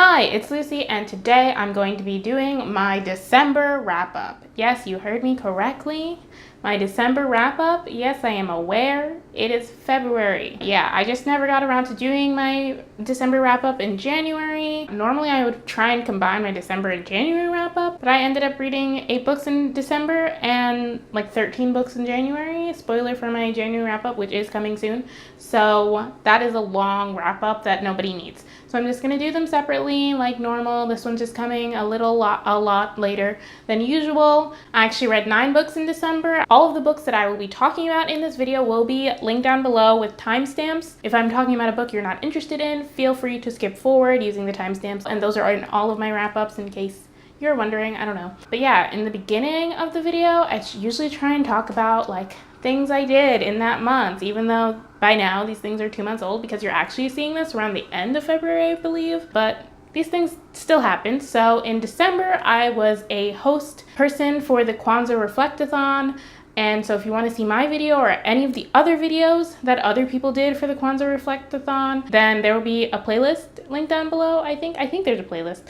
Hi, it's Lucy, and today I'm going to be doing my December wrap-up. Yes, you heard me correctly. My December wrap-up. Yes, I am aware. It is February. Yeah, I just never got around to doing my December wrap-up in January. Normally I would try and combine my December and January wrap-up, but I ended up reading 8 books in December and like 13 books in January. Spoiler for my January wrap-up, which is coming soon. So that is a long wrap-up that nobody needs. So I'm just going to do them separately like normal. This one's just coming a lot later than usual. I actually read 9 books in December. All of the books that I will be talking about in this video will be linked down below with timestamps. If I'm talking about a book you're not interested in, feel free to skip forward using the timestamps. And those are in all of my wrap-ups in case you're wondering, I don't know. But yeah, in the beginning of the video, I usually try and talk about like things I did in that month, even though by now these things are 2 months old because you're actually seeing this around the end of February, I believe. But these things still happen. So in December, I was a host person for the Kwanzaa Reflectathon. And so if you want to see my video or any of the other videos that other people did for the Kwanzaa Reflectathon, then there will be a playlist linked down below, I think. I think there's a playlist.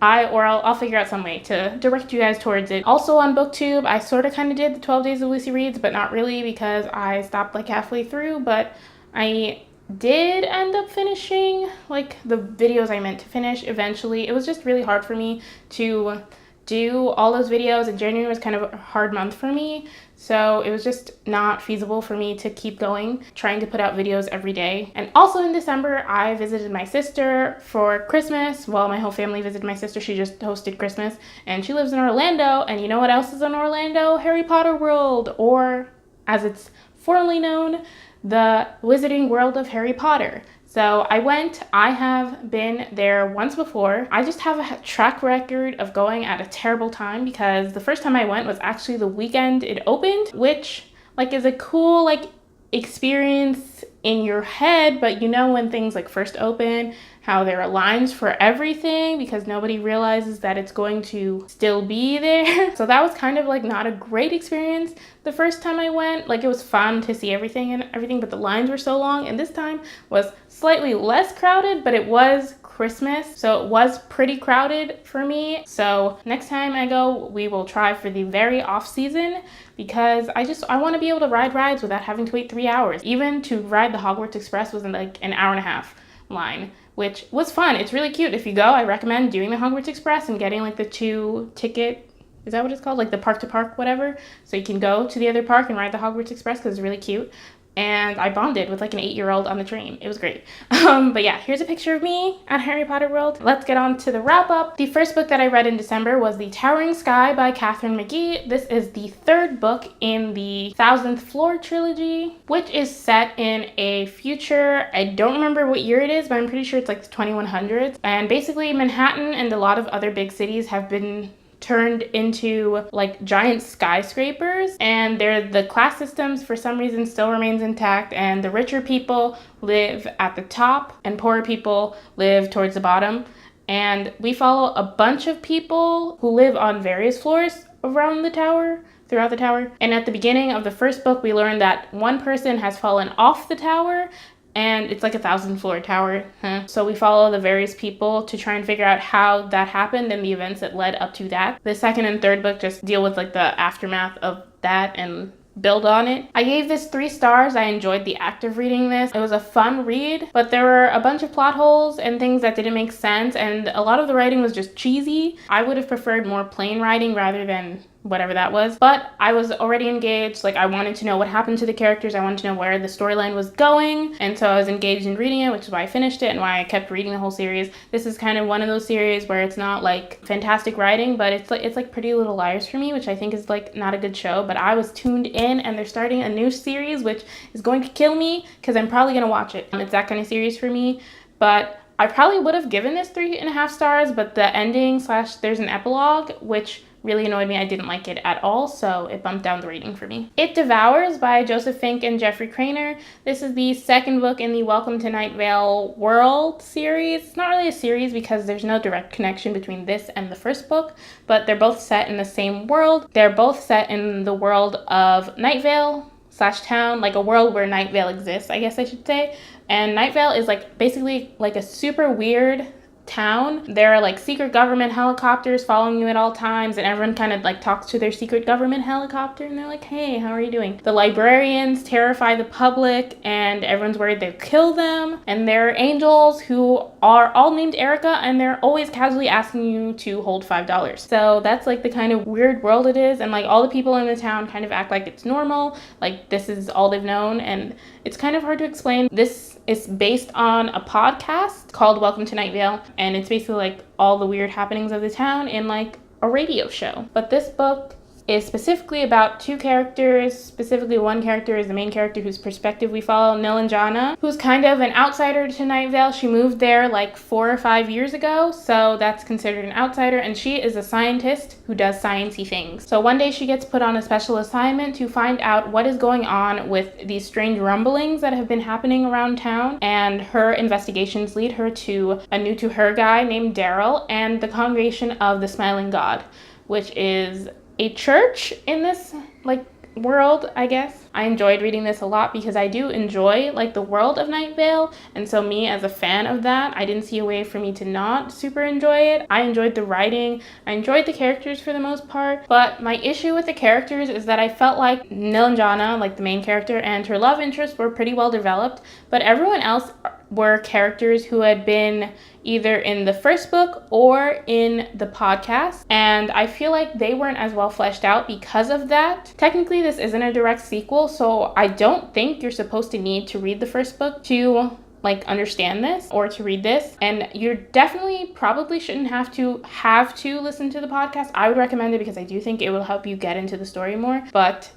I'll figure out some way to direct you guys towards it. Also on BookTube, I sort of kind of did the 12 Days of Lucy Reads, but not really because I stopped like halfway through, but I did end up finishing like the videos I meant to finish eventually. It was just really hard for me to do all those videos, and January was kind of a hard month for me, so it was just not feasible for me to keep going trying to put out videos every day. And also in December, I visited my sister for Christmas. Well, my whole family visited my sister. She just hosted Christmas, and she lives in Orlando, and you know what else is in Orlando? Harry Potter World, or as it's formerly known, the Wizarding World of Harry Potter. So I went. I have been there once before. I just have a track record of going at a terrible time because the first time I went was actually the weekend it opened, which like is a cool like experience in your head, but you know when things like first open, how there are lines for everything because nobody realizes that it's going to still be there. So that was kind of like not a great experience the first time I went. Like it was fun to see everything, but the lines were so long, and this time was slightly less crowded, but it was Christmas, so it was pretty crowded for me. So next time I go, we will try for the very off season because I want to be able to ride rides without having to wait 3 hours. Even to ride the Hogwarts Express was in like an hour and a half line, which was fun. It's really cute. If you go, I recommend doing the Hogwarts Express and getting like the 2 ticket, is that what it's called? Like the park to park, whatever. So you can go to the other park and ride the Hogwarts Express because it's really cute. And I bonded with like an 8-year-old on the train. It was great. But yeah, here's a picture of me at Harry Potter World. Let's get on to the wrap up. The first book that I read in December was The Towering Sky by Katherine McGee. This is the 3rd book in the 1000th Floor trilogy, which is set in a future, I don't remember what year it is, but I'm pretty sure it's like the 2100s. And basically Manhattan and a lot of other big cities have been turned into like giant skyscrapers, and the class systems for some reason still remains intact, and the richer people live at the top and poorer people live towards the bottom. And we follow a bunch of people who live on various floors around the tower, throughout the tower. And at the beginning of the first book, we learn that one person has fallen off the tower, and it's like 1,000-floor tower. So we follow the various people to try and figure out how that happened and the events that led up to that. The 2nd and 3rd book just deal with like the aftermath of that and build on it. I gave this 3 stars. I enjoyed the act of reading this. It was a fun read, but there were a bunch of plot holes and things that didn't make sense, and a lot of the writing was just cheesy. I would have preferred more plain writing rather than whatever that was, but I was already engaged. Like I wanted to know what happened to the characters. I wanted to know where the storyline was going, and so I was engaged in reading it, which is why I finished it and why I kept reading the whole series. This is kind of one of those series where it's not like fantastic writing, but it's like Pretty Little Liars for me, which I think is like not a good show, but I was tuned in, and they're starting a new series which is going to kill me because I'm probably gonna watch it. It's that kind of series for me, but I probably would have given this 3.5 stars, but the ending / there's an epilogue which really annoyed me. I didn't like it at all, so it bumped down the rating for me. It Devours by Joseph Fink and Jeffrey Cranor. This is the 2nd book in the Welcome to Night Vale world series. It's not really a series because there's no direct connection between this and the first book, but they're both set in the same world. They're both set in the world of Night Vale / town, like a world where Night Vale exists, I guess I should say. And Night Vale is like basically like a super weird town, there are like secret government helicopters following you at all times, and everyone kind of like talks to their secret government helicopter and they're like, hey, how are you doing? The librarians terrify the public and everyone's worried they'll kill them, and there are angels who are all named Erica and they're always casually asking you to hold $5. So that's like the kind of weird world it is, and like all the people in the town kind of act like it's normal, like this is all they've known, and it's kind of hard to explain. This is based on a podcast called Welcome to Night Vale, and it's basically like all the weird happenings of the town in like a radio show. But this book is specifically about two characters. Specifically, one character is the main character whose perspective we follow, Nilanjana, who's kind of an outsider to Night Vale. She moved there like 4 or 5 years ago, so that's considered an outsider, and she is a scientist who does sciencey things. So one day she gets put on a special assignment to find out what is going on with these strange rumblings that have been happening around town, and her investigations lead her to a new to her guy named Daryl and the Congregation of the Smiling God, which is a church in this like world, I guess. I enjoyed reading this a lot because I do enjoy like the world of Night Vale, and so me as a fan of that, I didn't see a way for me to not super enjoy it. I enjoyed the writing, I enjoyed the characters for the most part, but my issue with the characters is that I felt like Nilanjana, like the main character, and her love interest were pretty well developed, but everyone else were characters who had been either in the first book or in the podcast, and I feel like they weren't as well fleshed out because of that. Technically, this isn't a direct sequel, so I don't think you're supposed to need to read the first book to like understand this or to read this, and you definitely probably shouldn't have to listen to the podcast. I would recommend it because I do think it will help you get into the story more, but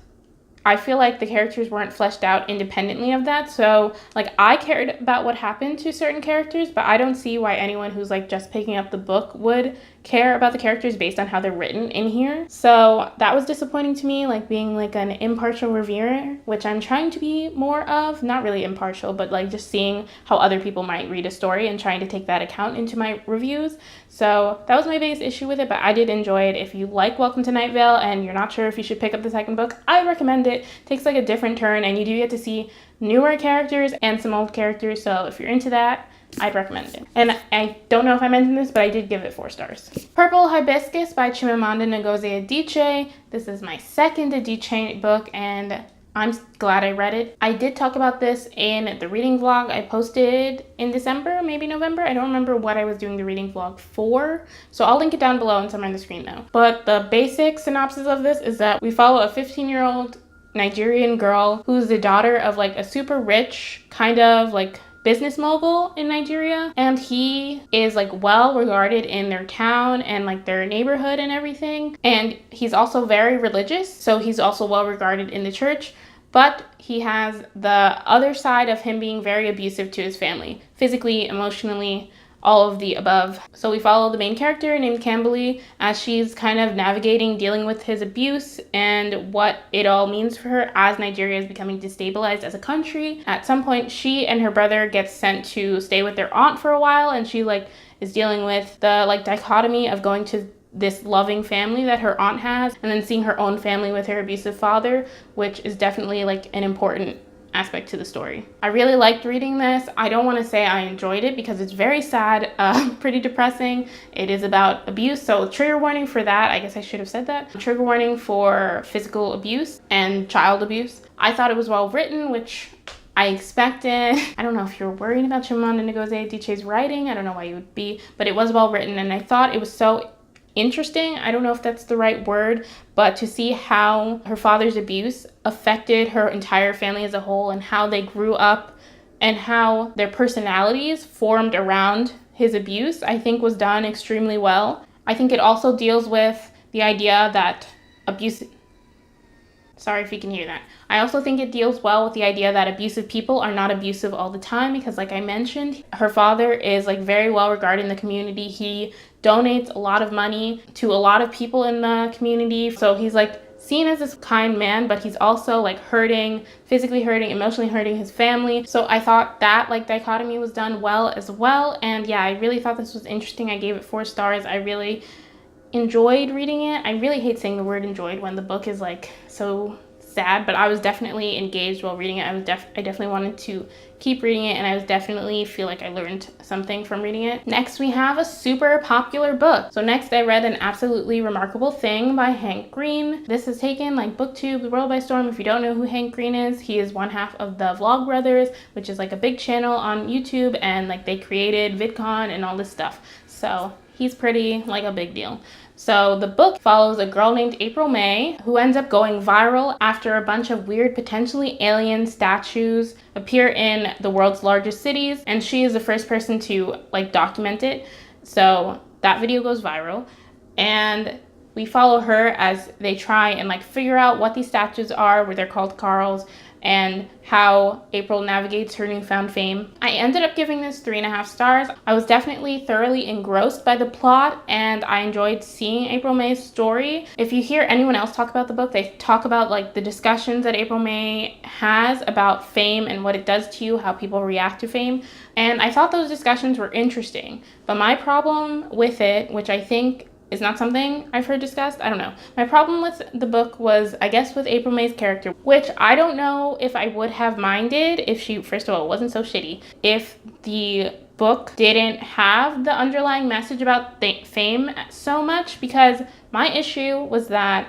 I feel like the characters weren't fleshed out independently of that. So like I cared about what happened to certain characters, but I don't see why anyone who's like just picking up the book would care about the characters based on how they're written in here. So that was disappointing to me, like being like an impartial reviewer, which I'm trying to be more of. Not really impartial, but like just seeing how other people might read a story and trying to take that account into my reviews. So that was my biggest issue with it, but I did enjoy it. If you like Welcome to Night Vale and you're not sure if you should pick up the second book, I recommend it. It takes like a different turn, and you do get to see newer characters and some old characters, so if you're into that, I'd recommend it. And I don't know if I mentioned this, but I did give it 4 stars. Purple Hibiscus by Chimamanda Ngozi Adiche. This is my second Adiche book, and I'm glad I read it. I did talk about this in the reading vlog I posted in December, maybe November. I don't remember what I was doing the reading vlog for, so I'll link it down below and somewhere on the screen though. But the basic synopsis of this is that we follow a 15-year-old Nigerian girl who's the daughter of like a super rich kind of like business mogul in Nigeria, and he is like well regarded in their town and like their neighborhood and everything, and he's also very religious, so he's also well regarded in the church, but he has the other side of him being very abusive to his family, physically, emotionally, all of the above. So we follow the main character named Camberly as she's kind of navigating dealing with his abuse and what it all means for her as Nigeria is becoming destabilized as a country. At some point, she and her brother get sent to stay with their aunt for a while, and she like is dealing with the like dichotomy of going to this loving family that her aunt has and then seeing her own family with her abusive father, which is definitely like an important aspect to the story. I really liked reading this. I don't want to say I enjoyed it because it's very sad, pretty depressing. It is about abuse, so trigger warning for that. I guess I should have said that. Trigger warning for physical abuse and child abuse. I thought it was well written, which I expected. I don't know if you're worried about Chimamanda Ngozi Adiche's writing. I don't know why you would be, but it was well written, and I thought it was so interesting. I don't know if that's the right word, but to see how her father's abuse affected her entire family as a whole and how they grew up and how their personalities formed around his abuse, I think was done extremely well. I think it also deals with the idea that abuse... Sorry if you can hear that. I also think it deals well with the idea that abusive people are not abusive all the time, because like I mentioned, her father is like very well regarded in the community. He donates a lot of money to a lot of people in the community. So he's like seen as this kind man, but he's also like hurting, physically hurting, emotionally hurting his family. So I thought that like dichotomy was done well as well. And yeah, I really thought this was interesting. I gave it 4 stars. I really enjoyed reading it. I really hate saying the word enjoyed when the book is like so sad, but I was definitely engaged while reading it. I definitely wanted to keep reading it, and I was definitely feel like I learned something from reading it. Next, we have a super popular book. So next, I read An Absolutely Remarkable Thing by Hank Green. This has taken like BookTube, the world by storm. If you don't know who Hank Green is, he is one half of the Vlogbrothers, which is like a big channel on YouTube, and like they created VidCon and all this stuff. So he's pretty like a big deal. So the book follows a girl named April May who ends up going viral after a bunch of weird, potentially alien statues appear in the world's largest cities, and she is the first person to like document it. So that video goes viral, and we follow her as they try and like figure out what these statues are, where they're called Carls, and how April navigates her newfound fame. I ended up giving this 3.5 stars. I was definitely thoroughly engrossed by the plot, and I enjoyed seeing April May's story. If you hear anyone else talk about the book, they talk about like the discussions that April May has about fame and what it does to you, how people react to fame. And I thought those discussions were interesting. But my problem with it, which I think is not something I've heard discussed, I don't know. My problem with the book was, I guess, with April May's character, which I don't know if I would have minded if she, first of all, wasn't so shitty, if the book didn't have the underlying message about fame so much, because my issue was that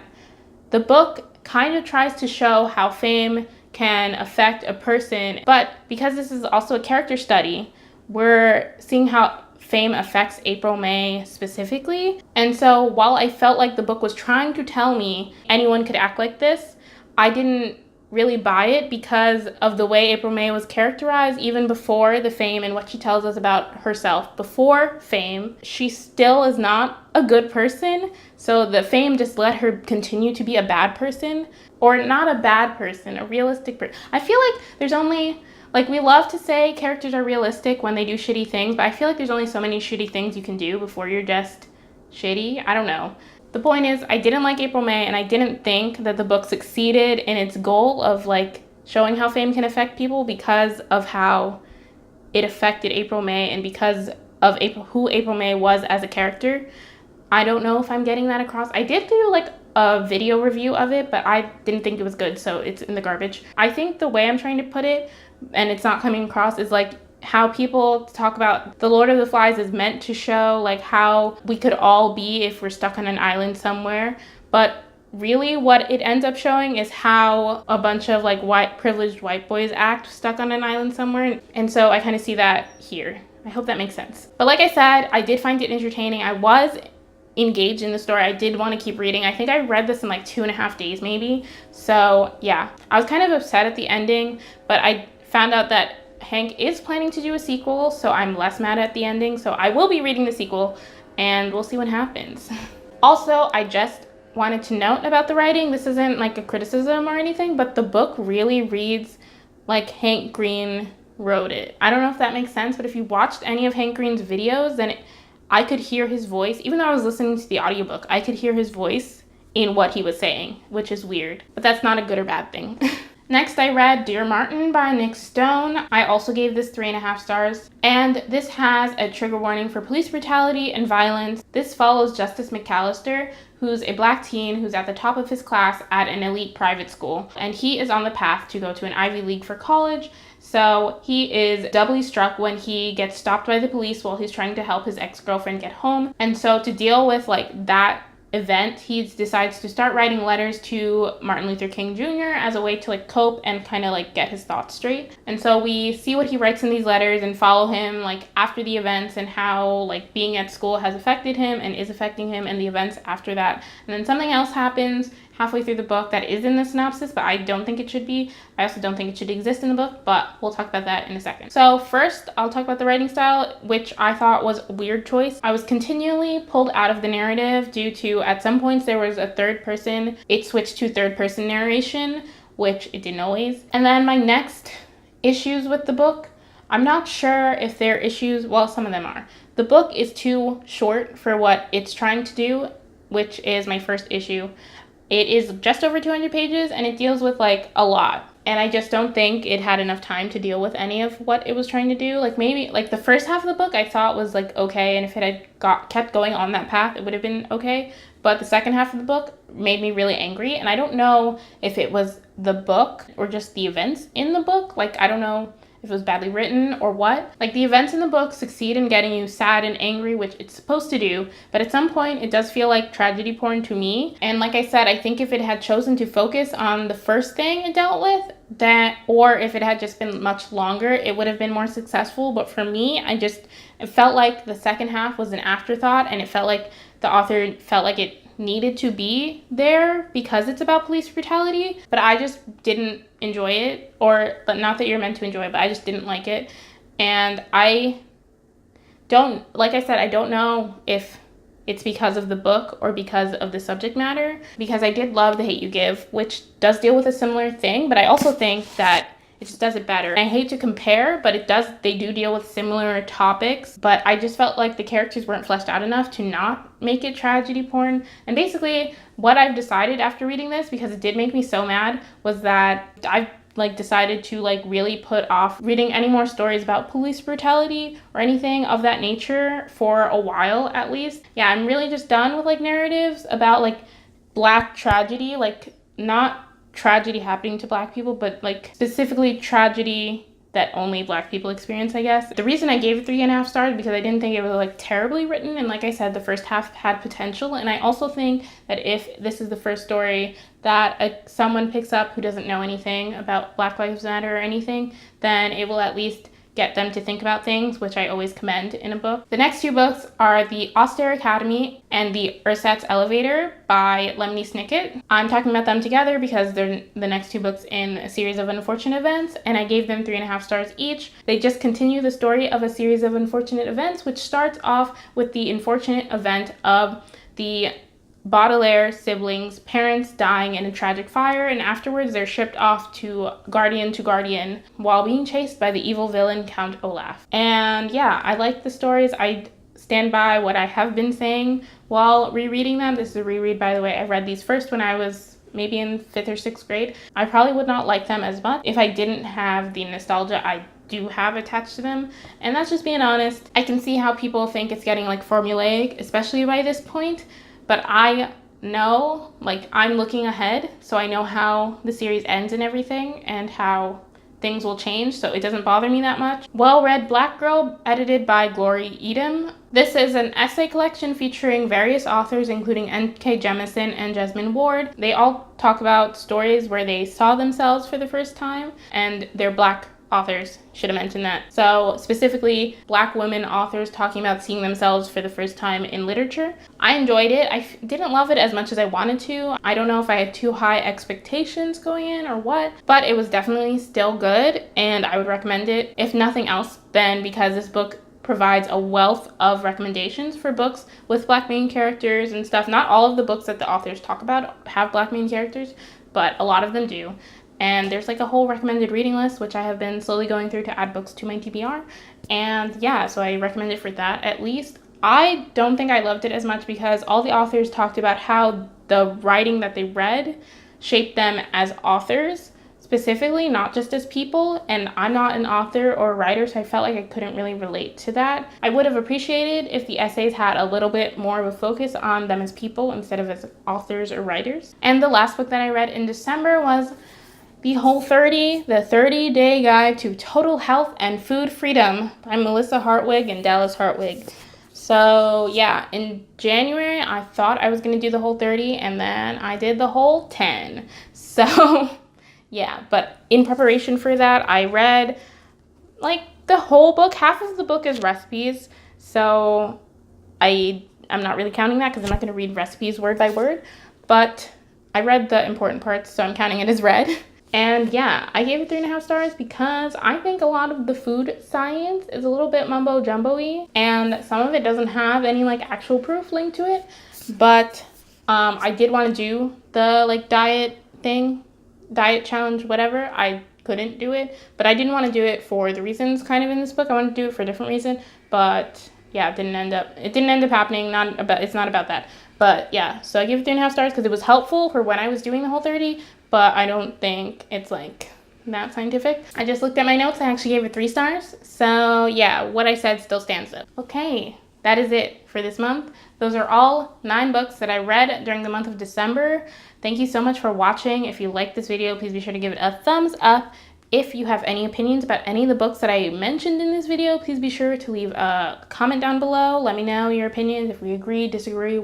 the book kind of tries to show how fame can affect a person, but because this is also a character study, we're seeing how fame affects April May specifically. And so while I felt like the book was trying to tell me anyone could act like this, I didn't really buy it because of the way April May was characterized even before the fame and what she tells us about herself. Before fame, she still is not a good person. So the fame just let her continue to be a bad person, or not a bad person, a realistic person. I feel like there's only, like, we love to say characters are realistic when they do shitty things, but I feel like there's only so many shitty things you can do before you're just shitty. I don't know. The point is, I didn't like April May, and I didn't think that the book succeeded in its goal of, like, showing how fame can affect people because of how it affected April May and because of who April May was as a character. I don't know if I'm getting that across. I did do, like, a video review of it, but I didn't think it was good, so it's in the garbage. I think the way I'm trying to put it, and it's not coming across, is like how people talk about The Lord of the Flies is meant to show like how we could all be if we're stuck on an island somewhere, but really what it ends up showing is how a bunch of like privileged white boys act stuck on an island somewhere. And so I kind of see that here. I hope that makes sense. But like I said, I did find it entertaining. I was engaged in the story. I did want to keep reading. I think I read this in like 2.5 days maybe. So yeah, I was kind of upset at the ending, but I found out that Hank is planning to do a sequel, so I'm less mad at the ending. So I will be reading the sequel, and we'll see what happens. Also, I just wanted to note about the writing. This isn't like a criticism or anything, but the book really reads like Hank Green wrote it. I don't know if that makes sense, but if you watched any of Hank Green's videos, then I could hear his voice. Even though I was listening to the audiobook, I could hear his voice in what he was saying, which is weird, but that's not a good or bad thing. Next, I read Dear Martin by Nick Stone. I also gave this 3.5 stars. And this has a trigger warning for police brutality and violence. This follows Justice McAllister, who's a black teen who's at the top of his class at an elite private school. And he is on the path to go to an Ivy League for college. So he is doubly struck when he gets stopped by the police while he's trying to help his ex-girlfriend get home. And so to deal with like that event, he decides to start writing letters to Martin Luther King Jr. as a way to like cope and kind of like get his thoughts straight. And so we see what he writes in these letters and follow him like after the events and how like being at school has affected him and is affecting him and the events after that. And then something else happens halfway through the book that is in the synopsis, but I don't think it should be. I also don't think it should exist in the book, but we'll talk about that in a second. So first, I'll talk about the writing style, which I thought was a weird choice. I was continually pulled out of the narrative due to, at some points, there was a third person. It switched to third person narration, which it didn't always. And then my next issues with the book, I'm not sure if they're issues, well, some of them are. The book is too short for what it's trying to do, which is my first issue. It is just over 200 pages and it deals with like a lot. And I just don't think it had enough time to deal with any of what it was trying to do. Like maybe like the first half of the book I thought was like okay, and if it had kept going on that path, it would have been okay. But the second half of the book made me really angry, and I don't know if it was the book or just the events in the book. Like I don't know if it was badly written or what. Like the events in the book succeed in getting you sad and angry, which it's supposed to do, but at some point it does feel like tragedy porn to me. And like I said, I think if it had chosen to focus on the first thing it dealt with, that, or if it had just been much longer, it would have been more successful. But for me, it felt like the second half was an afterthought, and it felt like the author felt like it needed to be there because it's about police brutality, but I just didn't enjoy it, but not that you're meant to enjoy it, but I just didn't like it. And I don't know if it's because of the book or because of the subject matter, because I did love The Hate U Give, which does deal with a similar thing, but I also think that it just does it better. I hate to compare, but they do deal with similar topics, but I just felt like the characters weren't fleshed out enough to not make it tragedy porn. And basically what I've decided after reading this, because it did make me so mad, was that I've decided to really put off reading any more stories about police brutality or anything of that nature for a while at least. Yeah, I'm really just done with narratives about Black tragedy, not tragedy happening to Black people, but specifically tragedy that only Black people experience, I guess. The reason I gave it 3.5 stars because I didn't think it was terribly written, and like I said, the first half had potential. And I also think that if this is the first story that someone picks up who doesn't know anything about Black Lives Matter or anything, then it will at least get them to think about things, which I always commend in a book. The next two books are the Austere Academy and the Ersatz Elevator by Lemony Snicket. I'm talking about them together because they're the next two books in a series of unfortunate events, and I gave them 3.5 stars each. They just continue the story of a series of unfortunate events, which starts off with the unfortunate event of the Baudelaire siblings' parents dying in a tragic fire, and afterwards they're shipped off to Guardian while being chased by the evil villain Count Olaf. And yeah, I like the stories. I stand by what I have been saying while rereading them. This is a reread, by the way. I read these first when I was maybe in 5th or 6th grade. I probably would not like them as much if I didn't have the nostalgia I do have attached to them, and that's just being honest. I can see how people think it's getting formulaic, especially by this point. But I know, I'm looking ahead, so I know how the series ends and everything, and how things will change, so it doesn't bother me that much. Well-read Black Girl, edited by Glory Edim. This is an essay collection featuring various authors, including N.K. Jemisin and Jesmyn Ward. They all talk about stories where they saw themselves for the first time, and they're Black authors, should have mentioned that. So specifically Black women authors talking about seeing themselves for the first time in literature. I enjoyed it. I didn't love it as much as I wanted to. I don't know if I had too high expectations going in or what, but it was definitely still good, and I would recommend it, if nothing else, then because this book provides a wealth of recommendations for books with Black main characters and stuff. Not all of the books that the authors talk about have Black main characters, but a lot of them do. And there's a whole recommended reading list, which I have been slowly going through to add books to my TBR. And yeah, so I recommend it for that at least. I don't think I loved it as much because all the authors talked about how the writing that they read shaped them as authors, specifically, not just as people. And I'm not an author or a writer, so I felt like I couldn't really relate to that. I would have appreciated if the essays had a little bit more of a focus on them as people instead of as authors or writers. And the last book that I read in December was The Whole 30, The 30-Day Guide to Total Health and Food Freedom by Melissa Hartwig and Dallas Hartwig. So yeah, in January, I thought I was going to do the whole 30, and then I did the whole 10. So yeah, but in preparation for that, I read the whole book. Half of the book is recipes, so I'm not really counting that because I'm not going to read recipes word by word, but I read the important parts, so I'm counting it as read. And yeah, I gave it 3.5 stars because I think a lot of the food science is a little bit mumbo jumbo-y, and some of it doesn't have any actual proof linked to it. But I did want to do the diet challenge, whatever. I couldn't do it, but I didn't want to do it for the reasons kind of in this book. I wanted to do it for a different reason, but yeah, it didn't end up happening. It's not about that. But yeah, so I gave it 3.5 stars because it was helpful for when I was doing the whole 30. But I don't think it's Not scientific. I just looked at my notes. I actually gave it 3 stars. So yeah, what I said still stands up. Okay, that is it for this month. Those are all 9 books that I read during the month of December. Thank you so much for watching. If you liked this video, please be sure to give it a thumbs up. If you have any opinions about any of the books that I mentioned in this video, please be sure to leave a comment down below. Let me know your opinions, if we agree, disagree,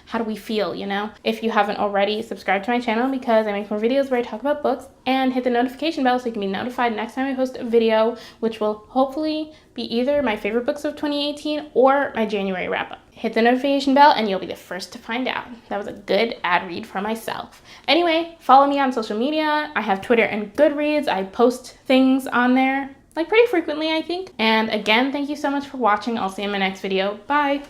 how do we feel, you know? If you haven't already, subscribe to my channel because I make more videos where I talk about books, and hit the notification bell so you can be notified next time I post a video, which will hopefully be either my favorite books of 2018 or my January wrap-up. Hit the notification bell and you'll be the first to find out. That was a good ad read for myself. Anyway, follow me on social media. I have Twitter and Goodreads. I post things on there, like pretty frequently, I think. And again, thank you so much for watching. I'll see you in my next video. Bye.